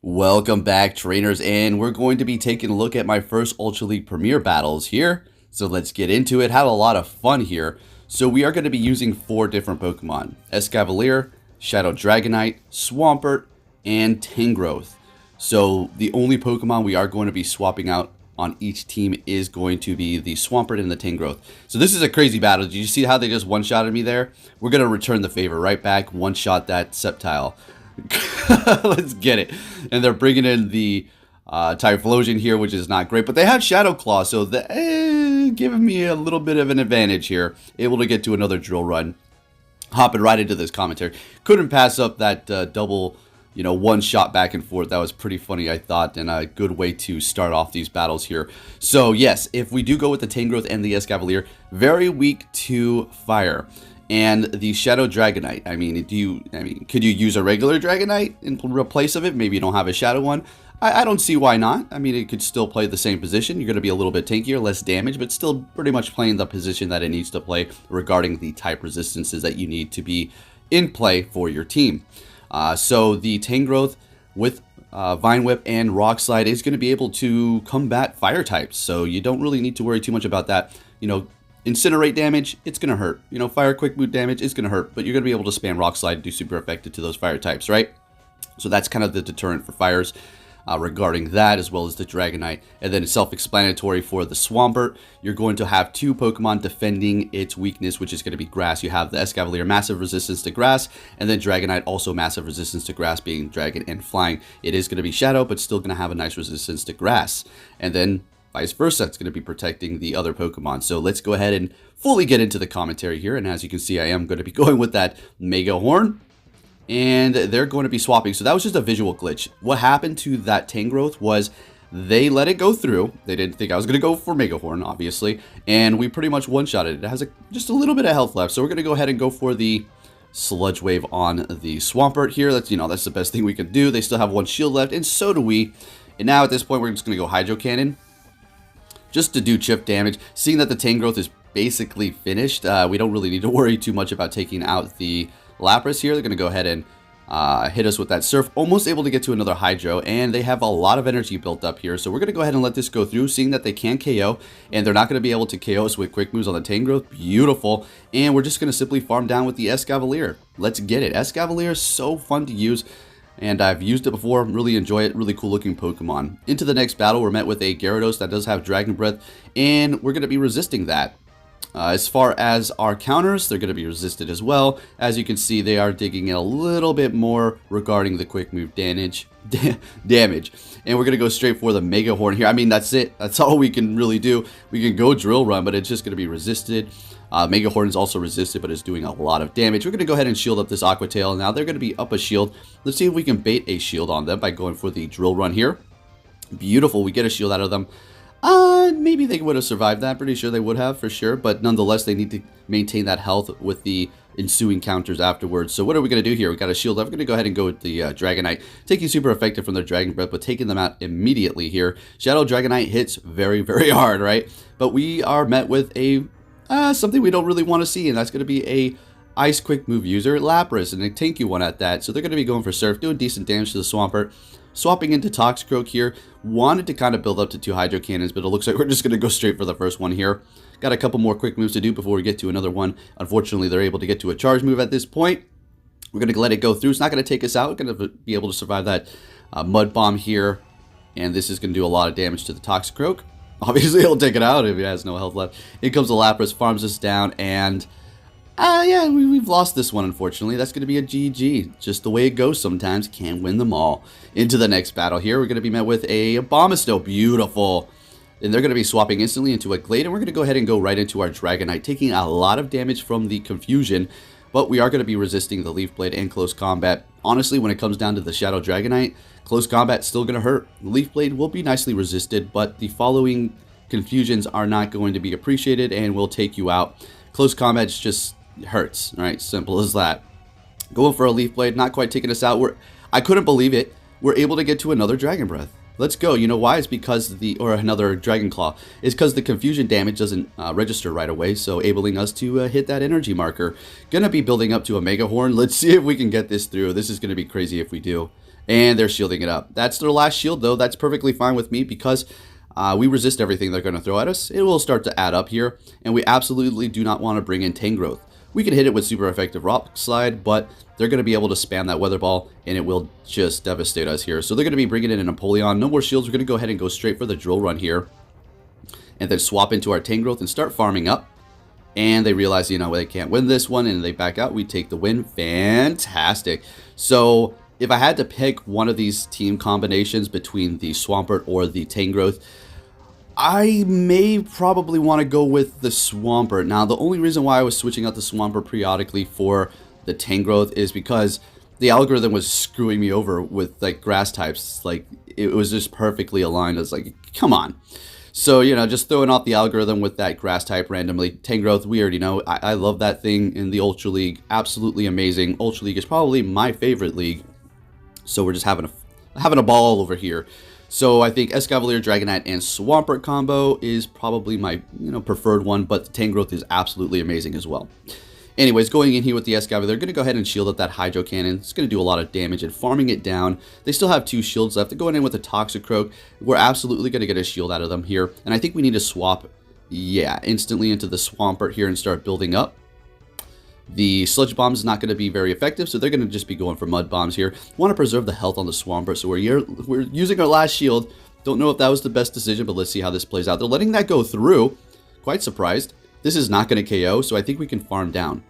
Welcome back, trainers, and we're going to be taking a look at my first Ultra League Premier battles here. So let's get into it. Have a lot of fun here. So we are going to be using 4 different Pokemon: Escavalier, Shadow Dragonite, Swampert, and Tangrowth. So the only Pokemon we are going to be swapping out on each team is going to be the Swampert and the Tangrowth. So this is a crazy battle. Did you see how they just one-shotted me there? We're going to return the favor right back, one-shot that Sceptile. Let's get it. And they're bringing in the Typhlosion here, which is not great, but they have Shadow Claw, so giving me a little bit of an advantage here. Able to get to another drill run. Hopping right into this commentary. Couldn't pass up that double, one shot back and forth. That was pretty funny, I thought, and a good way to start off these battles here. So yes, if we do go with the Tangrowth and the Escavalier, very weak to fire. And the Shadow Dragonite, could you use a regular Dragonite in replace of it? Maybe you don't have a Shadow one. I don't see why not. I mean, it could still play the same position. You're going to be a little bit tankier, less damage, but still pretty much playing the position that it needs to play regarding the type resistances that you need to be in play for your team. So the Tangrowth with Vine Whip and Rock Slide is going to be able to combat fire types. So you don't really need to worry too much about that. Incinerate damage, it's going to hurt. Fire Quick Boot damage, it's going to hurt. But you're going to be able to spam Rock Slide and do super effective to those fire types, right? So that's kind of the deterrent for fires regarding that, as well as the Dragonite. And then it's self-explanatory for the Swampert. You're going to have 2 Pokemon defending its weakness, which is going to be grass. You have the Escavalier, massive resistance to grass, and then Dragonite, also massive resistance to grass, being dragon and flying. It is going to be Shadow, but still going to have a nice resistance to grass. And then vice versa, it's going to be protecting the other Pokemon. So let's go ahead and fully get into the commentary here. And as you can see, I am going to be going with that Mega Horn. And they're going to be swapping. So that was just a visual glitch. What happened to that Tangrowth was they let it go through. They didn't think I was going to go for Mega Horn, obviously. And we pretty much one-shotted it. It has just a little bit of health left. So we're going to go ahead and go for the Sludge Wave on the Swampert here. That's the best thing we can do. They still have 1 shield left, and so do we. And now at this point, we're just going to go Hydro Cannon, just to do chip damage. Seeing that the Tangrowth is basically finished, we don't really need to worry too much about taking out the Lapras here. They're going to go ahead and hit us with that Surf. Almost able to get to another Hydro, and they have a lot of energy built up here. So we're going to go ahead and let this go through, seeing that they can KO, and they're not going to be able to KO us with quick moves on the Tangrowth. Beautiful. And we're just going to simply farm down with the Escavalier. Let's get it. Escavalier is so fun to use, and I've used it before, really enjoy it, really cool looking Pokemon. Into the next battle, we're met with a Gyarados that does have Dragon Breath, and we're going to be resisting that. As far as our counters, they're going to be resisted as well. As you can see, they are digging in a little bit more regarding the quick move damage. And we're going to go straight for the Mega Horn here. I mean, that's it. That's all we can really do. We can go Drill Run, but it's just going to be resisted. Mega Horn is also resisted, but it's doing a lot of damage. We're going to go ahead and shield up this Aqua Tail. Now they're going to be up a shield. Let's see if we can bait a shield on them by going for the Drill Run here. Beautiful. We get a shield out of them. Maybe they would have survived that. Pretty sure they would have, for sure. But nonetheless, they need to maintain that health with the ensuing counters afterwards. So what are we going to do here? We got a shield up. We're going to go ahead and go with the Dragonite. Taking super effective from their Dragon Breath, but taking them out immediately here. Shadow Dragonite hits very, very hard, right? But we are met with a something we don't really want to see, and that's going to be a Ice Quick Move user, Lapras, and a tanky one at that. So they're going to be going for Surf, doing decent damage to the Swampert. Swapping into Toxicroak here. Wanted to kind of build up to 2 Hydro Cannons, but it looks like we're just going to go straight for the first one here. Got a couple more quick moves to do before we get to another one. Unfortunately, they're able to get to a charge move at this point. We're going to let it go through. It's not going to take us out. We're going to be able to survive that Mud Bomb here. And this is going to do a lot of damage to the Toxicroak. Obviously, it'll take it out if it has no health left. In comes the Lapras, farms us down, and yeah, we've lost this one, unfortunately. That's going to be a GG. Just the way it goes sometimes. Can't win them all. Into the next battle here, we're going to be met with a Abomasnow. Beautiful. And they're going to be swapping instantly into a Glade, and we're going to go ahead and go right into our Dragonite, taking a lot of damage from the Confusion, but we are going to be resisting the Leaf Blade and Close Combat. Honestly, when it comes down to the Shadow Dragonite, Close Combat's still going to hurt. Leaf Blade will be nicely resisted, but the following Confusions are not going to be appreciated and will take you out. Close Combat just hurts, right? Simple as that. Going for a Leaf Blade, not quite taking us out. I couldn't believe it. We're able to get to another Dragon Breath. Let's go. You know why? It's because another Dragon Claw. It's because the Confusion damage doesn't register right away, so enabling us to hit that energy marker. Gonna be building up to a Mega Horn. Let's see if we can get this through. This is gonna be crazy if we do. And they're shielding it up. That's their last shield, though. That's perfectly fine with me because we resist everything they're going to throw at us. It will start to add up here, and we absolutely do not want to bring in Tangrowth. We can hit it with super effective Rock Slide, but they're going to be able to spam that Weather Ball, and it will just devastate us here. So they're going to be bringing in a Napoleon. No more shields. We're going to go ahead and go straight for the Drill Run here, and then swap into our Tangrowth and start farming up. And they realize, you know, they can't win this one, and they back out. We take the win. Fantastic. So if I had to pick one of these team combinations between the Swampert or the Tangrowth, I may probably want to go with the Swampert. Now, the only reason why I was switching out the Swampert periodically for the Tangrowth is because the algorithm was screwing me over with, like, grass types. Like, it was just perfectly aligned. I was like, come on. So, you know, just throwing off the algorithm with that grass type randomly. Tangrowth, we already know. I love that thing in the Ultra League. Absolutely amazing. Ultra League is probably my favorite league. So we're just having a ball over here. So I think Escavalier, Dragonite, and Swampert combo is probably my, you know, preferred one. But the Tangrowth is absolutely amazing as well. Anyways, going in here with the Escavalier, they're going to go ahead and shield up that Hydro Cannon. It's going to do a lot of damage and farming it down. They still have 2 shields left. They're going in with a Toxicroak. We're absolutely going to get a shield out of them here. And I think we need to swap, yeah, instantly into the Swampert here and start building up. The Sludge Bomb is not going to be very effective, so they're going to just be going for Mud Bombs here. Want to preserve the health on the Swampert, so we're using our last shield. Don't know if that was the best decision, but let's see how this plays out. They're letting that go through. Quite surprised. This is not going to KO, so I think we can farm down.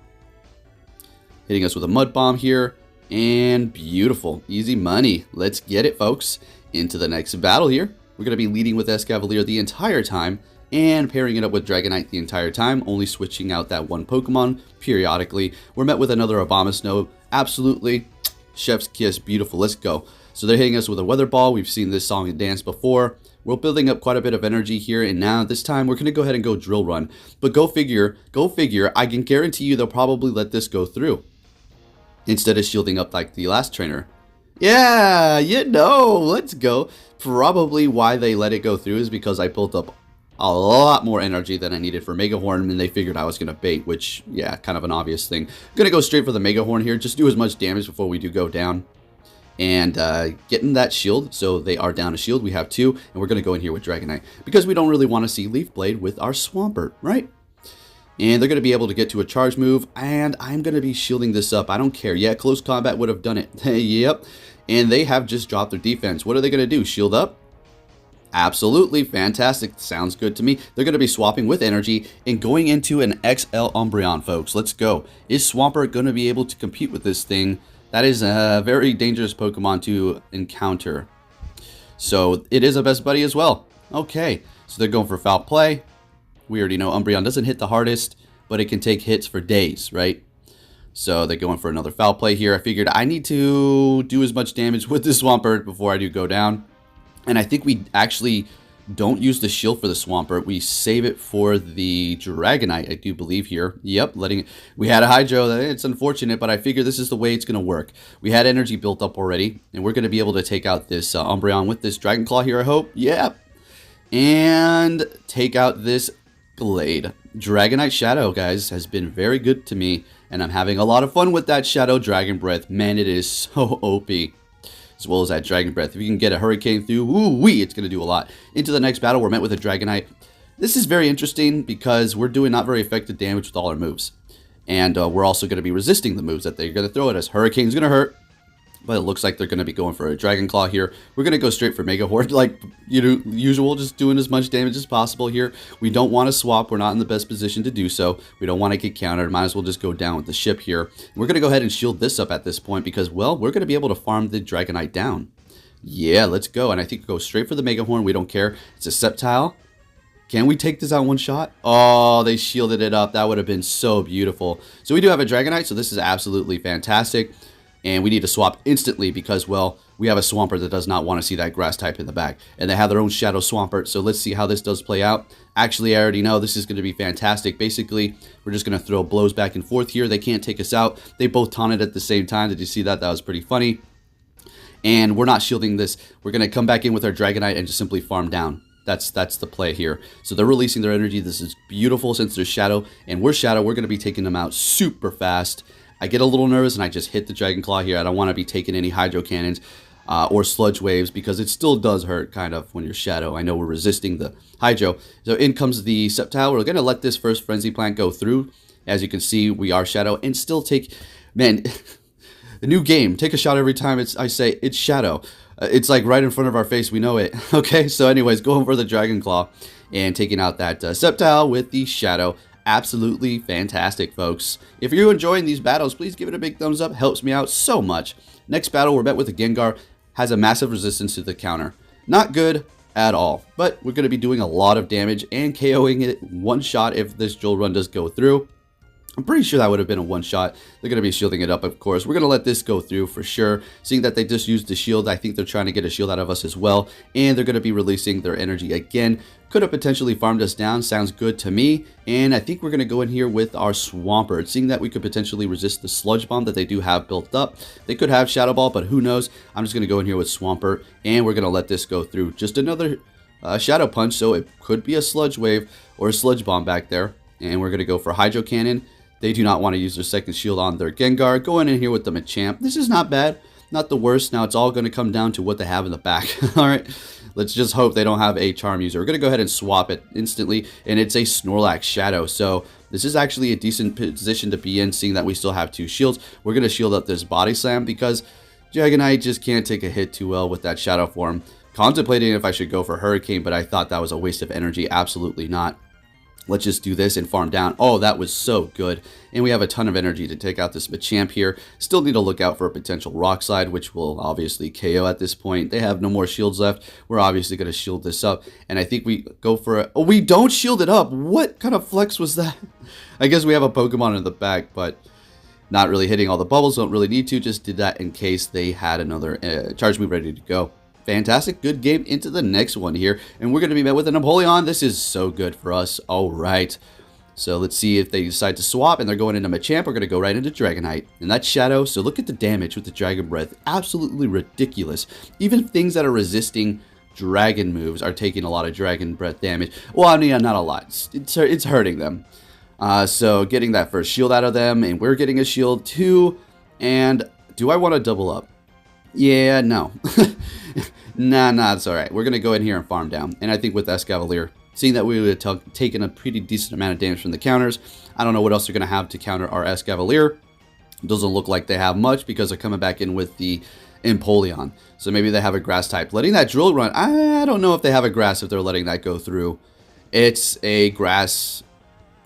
Hitting us with a Mud Bomb here, and beautiful. Easy money. Let's get it, folks. Into the next battle here. We're going to be leading with Escavalier the entire time, and pairing it up with Dragonite the entire time, only switching out that one Pokemon periodically. We're met with another Abomasnow. Absolutely. Chef's kiss. Beautiful. Let's go. So they're hitting us with a Weather Ball. We've seen this song and dance before. We're building up quite a bit of energy here, and now this time we're going to go ahead and go Drill Run. But go figure, I can guarantee you they'll probably let this go through instead of shielding up like the last trainer. Yeah, you know, let's go. Probably why they let it go through is because I built up a lot more energy than I needed for Mega Horn, and they figured I was going to bait, which, yeah, kind of an obvious thing. I'm going to go straight for the Mega Horn here, just do as much damage before we do go down. And getting that shield, so they are down a shield. We have 2, and we're going to go in here with Dragonite because we don't really want to see Leaf Blade with our Swampert, right? And they're going to be able to get to a charge move, and I'm going to be shielding this up. I don't care. Yeah, close combat would have done it. Yep. And they have just dropped their defense. What are they going to do? Shield up? Absolutely. Fantastic. Sounds good to me. They're going to be swapping with energy and going into an XL Umbreon, folks. Let's go. Is Swampert going to be able to compete with this thing? That is a very dangerous Pokemon to encounter. So it is a best buddy as well. Okay, so they're going for Foul Play. We already know Umbreon doesn't hit the hardest, but it can take hits for days, right? So they're going for another Foul Play here. I figured I need to do as much damage with this Swampert before I do go down. And I think we actually don't use the shield for the Swampert. We save it for the Dragonite, I do believe here. Yep, letting it. We had a Hydro. It's unfortunate, but I figure this is the way it's going to work. We had energy built up already, and we're going to be able to take out this Umbreon with this Dragon Claw here, I hope. Yep. And take out this Blade. Dragonite Shadow, guys, has been very good to me, and I'm having a lot of fun with that Shadow Dragon Breath. Man, it is so OP. As well as that Dragon Breath. If you can get a Hurricane through, woo-wee, it's going to do a lot. Into the next battle, we're met with a Dragonite. This is very interesting because we're doing not very effective damage with all our moves. And we're also going to be resisting the moves that they're going to throw at us. Hurricane's going to hurt, but it looks like they're going to be going for a Dragon Claw here. We're going to go straight for Mega Horde, like usual, just doing as much damage as possible here. We don't want to swap. We're not in the best position to do so. We don't want to get countered. Might as well just go down with the ship here. We're going to go ahead and shield this up at this point because, well, we're going to be able to farm the Dragonite down. Yeah, let's go. And I think we'll go straight for the Mega Horn. We don't care. It's a Sceptile. Can we take this out one shot? Oh, they shielded it up. That would have been so beautiful. So we do have a Dragonite, so this is absolutely fantastic. And we need to swap instantly because, well, we have a Swampert that does not want to see that grass type in the back. And they have their own Shadow Swampert, so let's see how this does play out. Actually, I already know this is going to be fantastic. Basically, we're just going to throw blows back and forth here. They can't take us out. They both taunted at the same time. Did you see that? That was pretty funny. And we're not shielding this. We're going to come back in with our Dragonite and just simply farm down. That's the play here. So they're releasing their energy. This is beautiful since there's Shadow. And we're Shadow. We're going to be taking them out super fast. I get a little nervous and I just hit the Dragon Claw here. I don't want to be taking any Hydro Cannons. or Sludge Waves, because it still does hurt kind of when you're Shadow. I know we're resisting the Hydro. So in comes the Sceptile. We're going to let this first Frenzy Plant go through. As you can see, we are Shadow and still take... Man, the new game. Take a shot every time I say it's Shadow. It's like right in front of our face. We know it. Okay, so anyways, going for the Dragon Claw and taking out that Sceptile with the Shadow. Absolutely fantastic, folks. If you're enjoying these battles, please give it a big thumbs up. Helps me out so much. Next battle, we're met with a Gengar. Has a massive resistance to the counter. Not good at all, but we're going to be doing a lot of damage and KOing it one shot if this Drill Run does go through. I'm pretty sure that would have been a one-shot. They're going to be shielding it up, of course. We're going to let this go through for sure. Seeing that they just used the shield, I think they're trying to get a shield out of us as well. And they're going to be releasing their energy again. Could have potentially farmed us down. Sounds good to me. And I think we're going to go in here with our Swampert. Seeing that we could potentially resist the Sludge Bomb that they do have built up. They could have Shadow Ball, but who knows. I'm just going to go in here with Swampert. And we're going to let this go through. Just another Shadow Punch. So it could be a Sludge Wave or a Sludge Bomb back there. And we're going to go for Hydro Cannon. They do not want to use their second shield on their Gengar. Going in here with the Machamp. This is not bad. Not the worst. Now it's all going to come down to what they have in the back. Alright. Let's just hope they don't have a Charm User. We're going to go ahead and swap it instantly. And it's a Snorlax Shadow. So this is actually a decent position to be in, seeing that we still have two shields. We're going to shield up this Body Slam because Dragonite just can't take a hit too well with that Shadow form. Contemplating if I should go for Hurricane, but I thought that was a waste of energy. Absolutely not. Let's just do this and farm down. Oh, that was so good. And we have a ton of energy to take out this Machamp here. Still need to look out for a potential Rock Slide, which will obviously KO at this point. They have no more shields left. We're obviously going to shield this up. And I think we go for a... Oh, we don't shield it up. What kind of flex was that? I guess we have a Pokemon in the back, but not really hitting all the bubbles. Don't really need to. Just did that in case they had another charge move ready to go. Fantastic. Good game into the next one here. And we're going to be met with a Napoleon. This is so good for us. All right. So let's see if they decide to swap and they're going into Machamp. We're going to go right into Dragonite. And that's Shadow. So look at the damage with the Dragon Breath. Absolutely ridiculous. Even things that are resisting Dragon moves are taking a lot of Dragon Breath damage. Well, I mean, not a lot. It's hurting them. So getting that first shield out of them. And we're getting a shield too. And do I want to double up? Yeah, no. Nah, it's alright. We're going to go in here and farm down. And I think with Escavalier, seeing that we would have taken a pretty decent amount of damage from the counters, I don't know what else they're going to have to counter our Escavalier. Doesn't look like they have much because they're coming back in with the Empoleon. So maybe they have a grass type. Letting that Drill Run, I don't know if they have a grass if they're letting that go through. It's a grass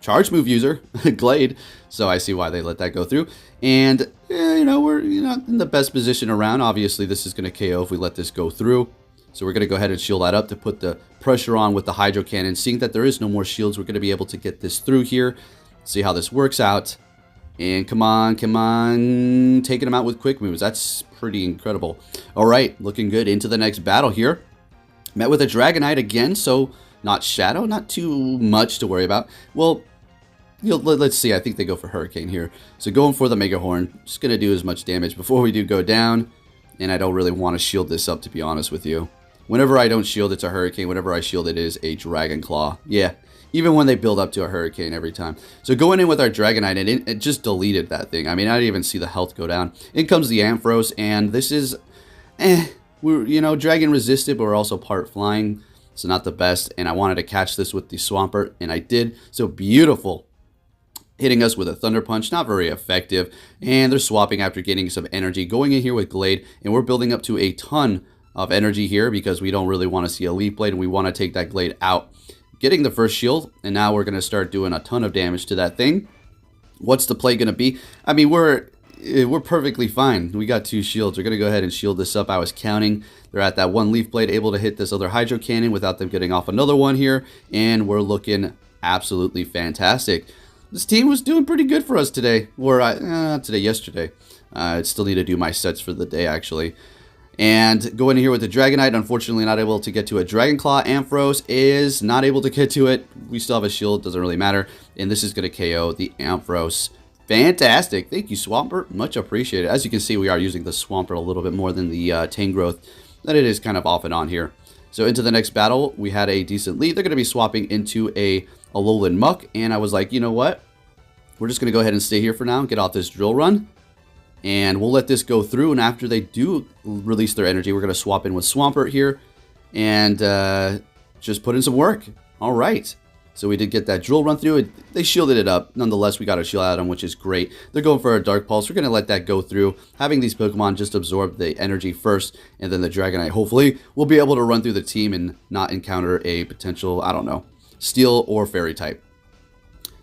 charge move user, Glade. So I see why they let that go through. And, you know, we're not in the best position around. Obviously, this is going to KO if we let this go through. So we're going to go ahead and shield that up to put the pressure on with the Hydro Cannon. Seeing that there is no more shields, we're going to be able to get this through here. See how this works out. And come on. Taking them out with quick moves. That's pretty incredible. All right, looking good into the next battle here. Met with a Dragonite again, so not Shadow. Not too much to worry about. Well... let's see. I think they go for Hurricane here. So going for the Mega Horn. Just going to do as much damage before we do go down. And I don't really want to shield this up, to be honest with you. Whenever I don't shield, it's a Hurricane. Whenever I shield, it is a Dragon Claw. Yeah, even when they build up to a Hurricane every time. So going in with our Dragonite, and it just deleted that thing. I mean, I didn't even see the health go down. In comes the Ampharos, and this is... we're, you know, Dragon resisted, but we're also part flying. So not the best. And I wanted to catch this with the Swampert, and I did. So beautiful. Hitting us with a Thunder Punch, not very effective. And they're swapping after getting some energy. Going in here with Glade, and we're building up to a ton of energy here because we don't really want to see a Leaf Blade, and we want to take that Glade out. Getting the first shield, and now we're going to start doing a ton of damage to that thing. What's the play going to be? I mean, we're perfectly fine. We got two shields. We're going to go ahead and shield this up. I was counting. They're at that one Leaf Blade, able to hit this other Hydro Cannon without them getting off another one here. And we're looking absolutely fantastic. This team was doing pretty good for us today. Or, yesterday. I still need to do my sets for the day, actually. And going in here with the Dragonite, unfortunately not able to get to a Dragon Claw. Ampharos is not able to get to it. We still have a shield, doesn't really matter. And this is going to KO the Ampharos. Fantastic. Thank you, Swampert. Much appreciated. As you can see, we are using the Swampert a little bit more than the Tangrowth. That it is kind of off and on here. So into the next battle, we had a decent lead. They're going to be swapping into a Alolan Muck. And I was like, you know what? We're just going to go ahead and stay here for now and get off this Drill Run. And we'll let this go through, and after they do release their energy, we're going to swap in with Swampert here and just put in some work. All right. So we did get that drill run through. They shielded it up. Nonetheless, we got a shield out of them, which is great. They're going for a Dark Pulse. We're going to let that go through. Having these Pokemon just absorb the energy first, and then the Dragonite, hopefully, will be able to run through the team and not encounter a potential, I don't know, Steel or Fairy type.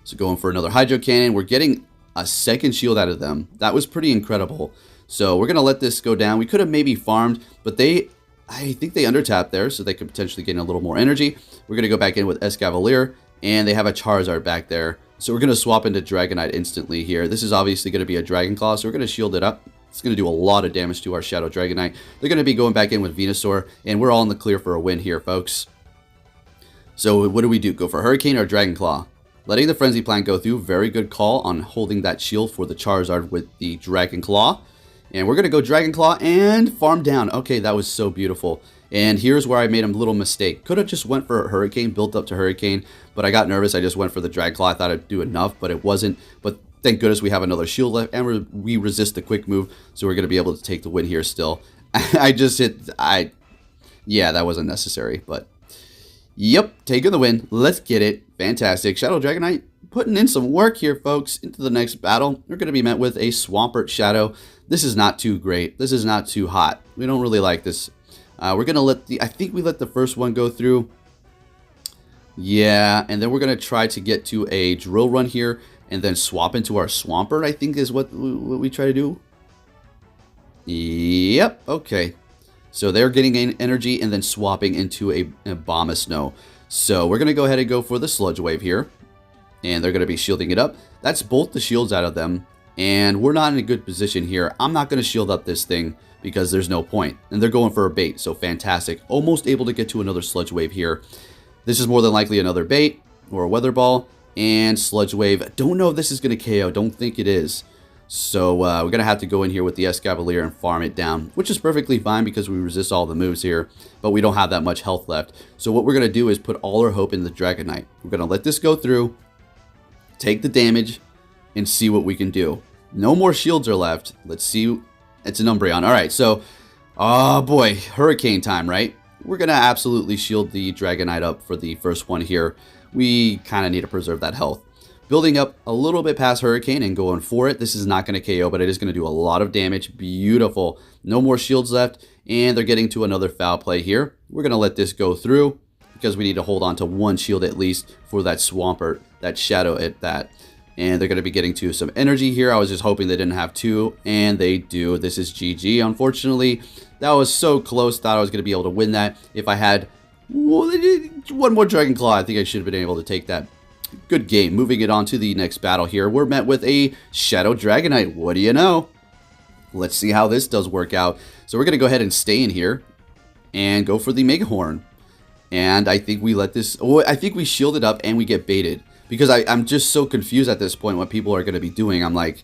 So going for another Hydro Cannon. We're getting a second shield out of them. That was pretty incredible. So we're going to let this go down. We could have maybe farmed, but I think they undertapped there, so they could potentially gain a little more energy. We're going to go back in with Escavalier. And they have a Charizard back there. So we're going to swap into Dragonite instantly here. This is obviously going to be a Dragon Claw, so we're going to shield it up. It's going to do a lot of damage to our Shadow Dragonite. They're going to be going back in with Venusaur, and we're all in the clear for a win here, folks. So what do? Go for Hurricane or Dragon Claw? Letting the Frenzy Plant go through. Very good call on holding that shield for the Charizard with the Dragon Claw. And we're going to go Dragon Claw and farm down. Okay, that was so beautiful. And here's where I made a little mistake. Could have just went for Hurricane, built up to Hurricane, but I got nervous. I just went for the Dragon Claw. I thought I'd do enough, but it wasn't. But thank goodness we have another shield left, and we resist the quick move, so we're going to be able to take the win here still. Yeah, that wasn't necessary, but yep, taking the win. Let's get it. Fantastic. Shadow Dragonite putting in some work here, folks. Into the next battle, we're going to be met with a Swampert Shadow. This is not too great. This is not too hot. We don't really like this. We're going to let I think we let the first one go through. Yeah, and then we're going to try to get to a drill run here and then swap into our Swampert, I think is what we try to do. Yep, okay. So they're getting energy and then swapping into a Abomasnow. So we're going to go ahead and go for the Sludge Wave here. And they're going to be shielding it up. That's both the shields out of them. And we're not in a good position here. I'm not going to shield up this thing because there's no point. And they're going for a bait, so fantastic. Almost able to get to another Sludge Wave here. This is more than likely another bait or a Weather Ball. And Sludge Wave. Don't know if this is going to KO. Don't think it is. So we're going to have to go in here with the Escavalier and farm it down, which is perfectly fine because we resist all the moves here, but we don't have that much health left. So what we're going to do is put all our hope in the Dragonite. We're going to let this go through, take the damage, and see what we can do. No more shields are left. Let's see. It's an Umbreon. All right, so, oh boy, Hurricane time, right? We're going to absolutely shield the Dragonite up for the first one here. We kind of need to preserve that health. Building up a little bit past Hurricane and going for it. This is not going to KO, but it is going to do a lot of damage. Beautiful. No more shields left, and they're getting to another foul play here. We're going to let this go through because we need to hold on to one shield at least for that Swampert, that Shadow at that. And they're going to be getting to some energy here. I was just hoping they didn't have two, and they do. This is GG. Unfortunately, that was so close. Thought I was going to be able to win that. If I had one more Dragon Claw, I think I should have been able to take that. Good game. Moving it on to the next battle here. We're met with a Shadow Dragonite. What do you know? Let's see how this does work out. So we're going to go ahead and stay in here and go for the Mega Horn. And I think we let this... Oh, I think we shield it up and we get baited. Because I'm just so confused at this point what people are going to be doing. I'm like,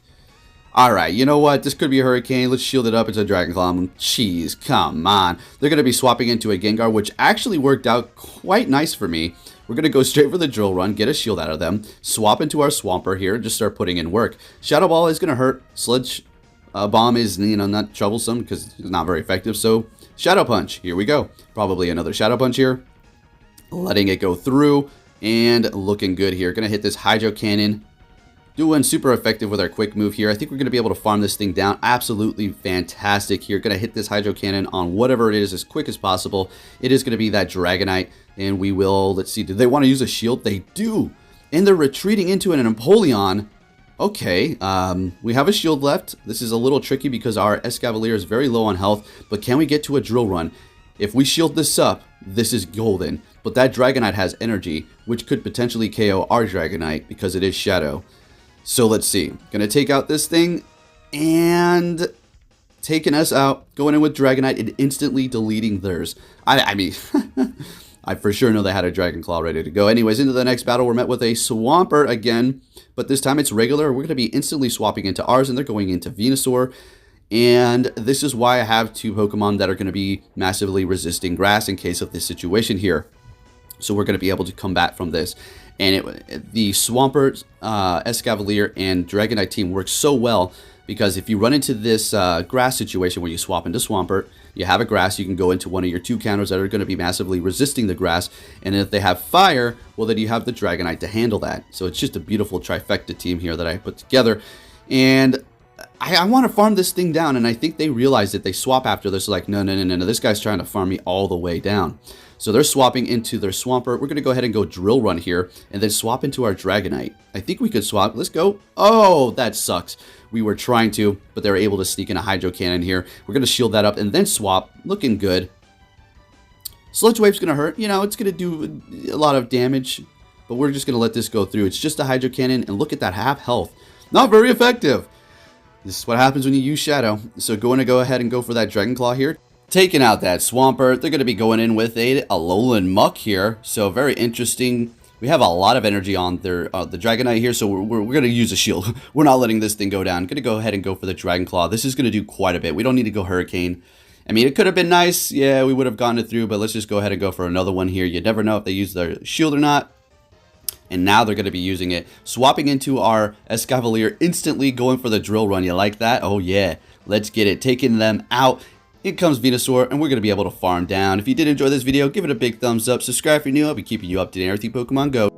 alright, you know what? This could be a Hurricane. Let's shield it up. It's a Dragon Claw. Jeez, come on. They're going to be swapping into a Gengar, which actually worked out quite nice for me. We're going to go straight for the drill run, get a shield out of them, swap into our Swampert here, and just start putting in work. Shadow Ball is going to hurt. Sludge Bomb is, not troublesome because it's not very effective. So, Shadow Punch. Here we go. Probably another Shadow Punch here. Letting it go through. And looking good here. Going to hit this Hydro Cannon. Doing super effective with our quick move here. I think we're going to be able to farm this thing down. Absolutely fantastic here. Going to hit this Hydro Cannon on whatever it is as quick as possible. It is going to be that Dragonite. And we will, let's see, do they want to use a shield? They do. And they're retreating into an Empoleon. Okay, we have a shield left. This is a little tricky because our Escavalier is very low on health. But can we get to a drill run? If we shield this up, this is golden. But that Dragonite has energy, which could potentially KO our Dragonite because it is Shadow. So let's see. Gonna take out this thing and taking us out. Going in with Dragonite and instantly deleting theirs. I mean, I for sure know they had a Dragon Claw ready to go. Anyways, into the next battle, we're met with a Swampert again. But this time it's regular. We're gonna be instantly swapping into ours and they're going into Venusaur. And this is why I have two Pokemon that are going to be massively resisting grass in case of this situation here. So we're going to be able to combat from this. And the Swampert, Escavalier, and Dragonite team works so well because if you run into this grass situation where you swap into Swampert, you have a grass, you can go into one of your 2 counters that are going to be massively resisting the grass. And if they have fire, well, then you have the Dragonite to handle that. So it's just a beautiful trifecta team here that I put together. And I want to farm this thing down, and I think they realize that they swap after this. Like, no, this guy's trying to farm me all the way down. So they're swapping into their Swampert. We're going to go ahead and go Drill Run here, and then swap into our Dragonite. I think we could swap. Let's go. Oh, that sucks. We were trying to, but they were able to sneak in a Hydro Cannon here. We're going to shield that up and then swap. Looking good. Sludge Wave's going to hurt. You know, it's going to do a lot of damage, but we're just going to let this go through. It's just a Hydro Cannon, and look at that half health. Not very effective. This is what happens when you use Shadow. So going to go ahead and go for that Dragon Claw here. Taking out that Swampert. They're going to be going in with a Alolan Muck here. So very interesting. We have a lot of energy on their the Dragonite here, so we're going to use a shield. We're not letting this thing go down. Going to go ahead and go for the Dragon Claw. This is going to do quite a bit. We don't need to go Hurricane. I mean, it could have been nice. Yeah, we would have gotten it through, but let's just go ahead and go for another one here. You never know if they use their shield or not. And now they're going to be using it. Swapping into our Escavalier, instantly going for the Drill Run. You like that? Oh, yeah. Let's get it. Taking them out. In comes Venusaur, and we're going to be able to farm down. If you did enjoy this video, give it a big thumbs up. Subscribe if you're new. I'll be keeping you up to date on everything Pokemon Go.